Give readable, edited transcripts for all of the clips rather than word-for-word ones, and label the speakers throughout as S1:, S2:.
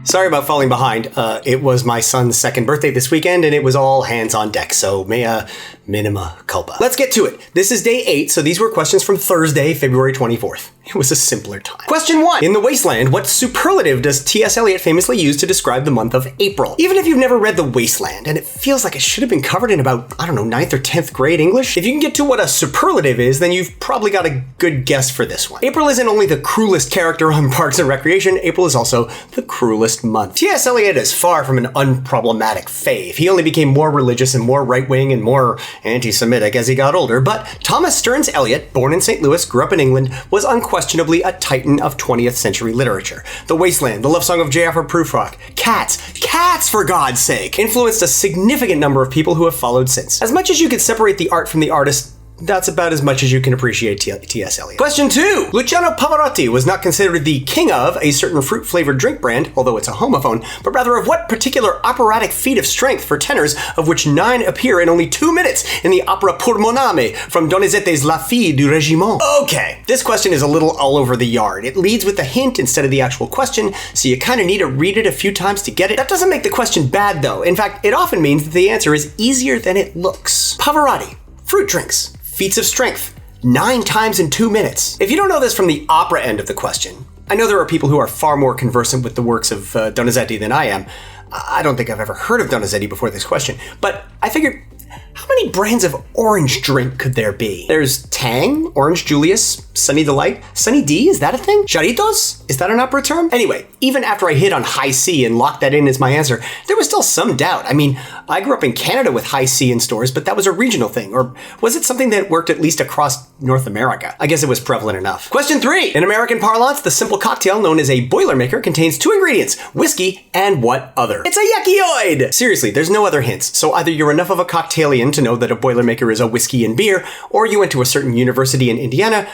S1: Sorry about falling behind. It was my son's second birthday this weekend, and it was all hands on deck, so mea minima culpa. Let's get to it. This is day 8, so these were questions from Thursday, February 24th. It was a simpler time. Question 1. In The Wasteland, what superlative does T.S. Eliot famously use to describe the month of April? Even if you've never read The Wasteland, and it feels like it should have been covered in about, 9th or 10th grade English, if you can get to what a superlative is, then you've probably got a good guess for this one. April isn't only the cruelest character on Parks and Recreation, April is also the cruelest month. T.S. Eliot is far from an unproblematic fave. He only became more religious and more right-wing and more anti-Semitic as he got older, but Thomas Stearns Eliot, born in St. Louis, grew up in England, was unquestionably a titan of 20th century literature. The Wasteland, the love song of J. Alfred Prufrock, Cats for God's sake, influenced a significant number of people who have followed since. As much as you could separate the art from the artist, that's about as much as you can appreciate T.S. Eliot. Question 2. Luciano Pavarotti was not considered the king of a certain fruit-flavored drink brand, although it's a homophone, but rather of what particular operatic feat of strength for tenors, of which 9 appear in only 2 minutes in the opera Pour mon âme from Donizetti's La Fille du Régiment. Okay, this question is a little all over the yard. It leads with a hint instead of the actual question, so you kind of need to read it a few times to get it. That doesn't make the question bad, though. In fact, it often means that the answer is easier than it looks. Pavarotti, fruit drinks. Feats of strength, 9 times in 2 minutes. If you don't know this from the opera end of the question, I know there are people who are far more conversant with the works of Donizetti than I am. I don't think I've ever heard of Donizetti before this question, but I figured, how many brands of orange drink could there be? There's Tang, Orange Julius, Sunny Delight, Sunny D, is that a thing? Charitos? Is that an opera term? Anyway, even after I hit on High C and locked that in as my answer, there was still some doubt. I mean, I grew up in Canada with High C in stores, but that was a regional thing. Or was it something that worked at least across North America? I guess it was prevalent enough. Question 3. In American parlance, the simple cocktail known as a Boilermaker contains 2 ingredients, whiskey and what other? It's a yuckioid! Seriously, there's no other hints. So either you're enough of a cocktailian to know that a Boilermaker is a whiskey and beer, or you went to a certain university in Indiana,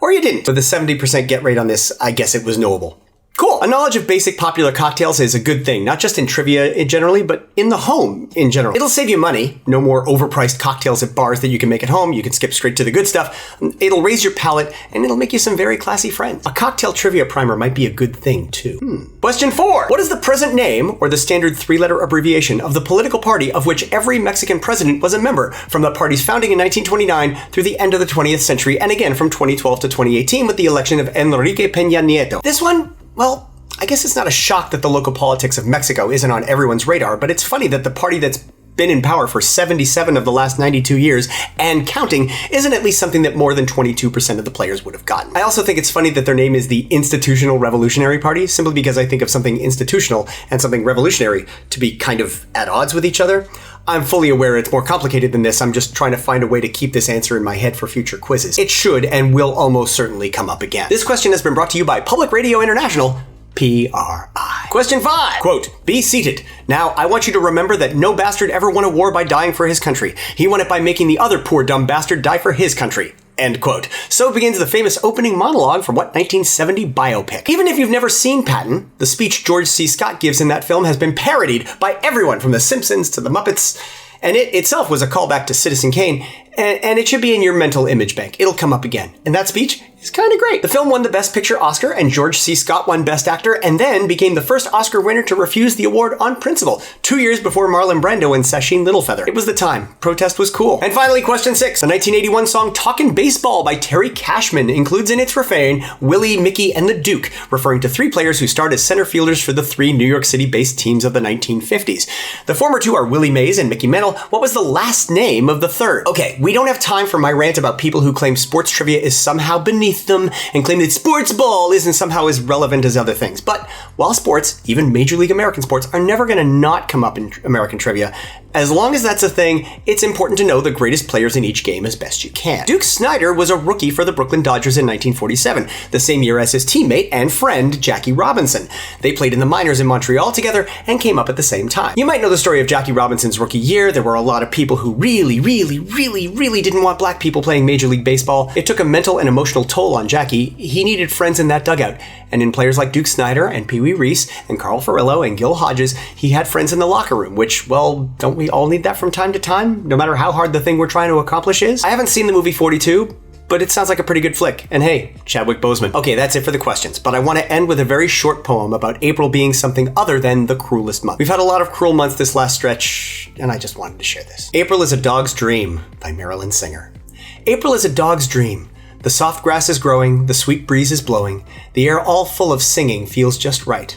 S1: or you didn't. With a 70% get rate on this, I guess it was knowable. Cool. A knowledge of basic popular cocktails is a good thing, not just in trivia generally, but in the home in general. It'll save you money. No more overpriced cocktails at bars that you can make at home. You can skip straight to the good stuff. It'll raise your palate, and it'll make you some very classy friends. A cocktail trivia primer might be a good thing, too. Question 4. What is the present name, or the standard 3-letter abbreviation, of the political party of which every Mexican president was a member from the party's founding in 1929 through the end of the 20th century, and again from 2012 to 2018 with the election of Enrique Peña Nieto? This one, well, I guess it's not a shock that the local politics of Mexico isn't on everyone's radar, but it's funny that the party that's been in power for 77 of the last 92 years and counting isn't at least something that more than 22% of the players would have gotten. I also think it's funny that their name is the Institutional Revolutionary Party, simply because I think of something institutional and something revolutionary to be kind of at odds with each other. I'm fully aware it's more complicated than this. I'm just trying to find a way to keep this answer in my head for future quizzes. It should and will almost certainly come up again. This question has been brought to you by Public Radio International, PRI. Question 5. Quote, be seated. Now, I want you to remember that no bastard ever won a war by dying for his country. He won it by making the other poor dumb bastard die for his country. End quote. So begins the famous opening monologue from what 1970 biopic. Even if you've never seen Patton, the speech George C. Scott gives in that film has been parodied by everyone from The Simpsons to The Muppets, and it itself was a callback to Citizen Kane, and it should be in your mental image bank. It'll come up again. And that speech is kind of great. The film won the Best Picture Oscar, and George C. Scott won Best Actor, and then became the first Oscar winner to refuse the award on principle, 2 years before Marlon Brando and Sacheen Littlefeather. It was the time. Protest was cool. And finally, question 6. The 1981 song Talkin' Baseball by Terry Cashman includes in its refrain Willie, Mickey, and the Duke, referring to 3 players who starred as center fielders for the 3 New York City-based teams of the 1950s. The former 2 are Willie Mays and Mickey Mantle. What was the last name of the third? Okay, we don't have time for my rant about people who claim sports trivia is somehow beneath them and claim that sports ball isn't somehow as relevant as other things. But while sports, even Major League American sports, are never going to not come up in American trivia, as long as that's a thing, it's important to know the greatest players in each game as best you can. Duke Snider was a rookie for the Brooklyn Dodgers in 1947, the same year as his teammate and friend Jackie Robinson. They played in the minors in Montreal together and came up at the same time. You might know the story of Jackie Robinson's rookie year. There were a lot of people who really didn't want black people playing Major League Baseball. It took a mental and emotional toll on Jackie. He needed friends in that dugout. And in players like Duke Snider and Pee Wee Reese and Carl Furillo and Gil Hodges, he had friends in the locker room, which, well, don't we all need that from time to time, no matter how hard the thing we're trying to accomplish is? I haven't seen the movie 42, but it sounds like a pretty good flick. And hey, Chadwick Boseman. Okay, that's it for the questions, but I want to end with a very short poem about April being something other than the cruelest month. We've had a lot of cruel months this last stretch, and I just wanted to share this. April is a Dog's Dream by Marilyn Singer. April is a dog's dream. The soft grass is growing, the sweet breeze is blowing, the air all full of singing feels just right.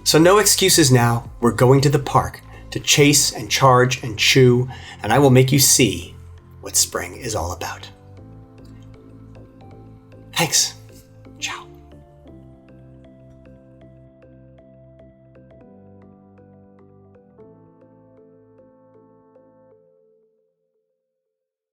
S1: So no excuses now, we're going to the park to chase and charge and chew, and I will make you see what spring is all about. Thanks.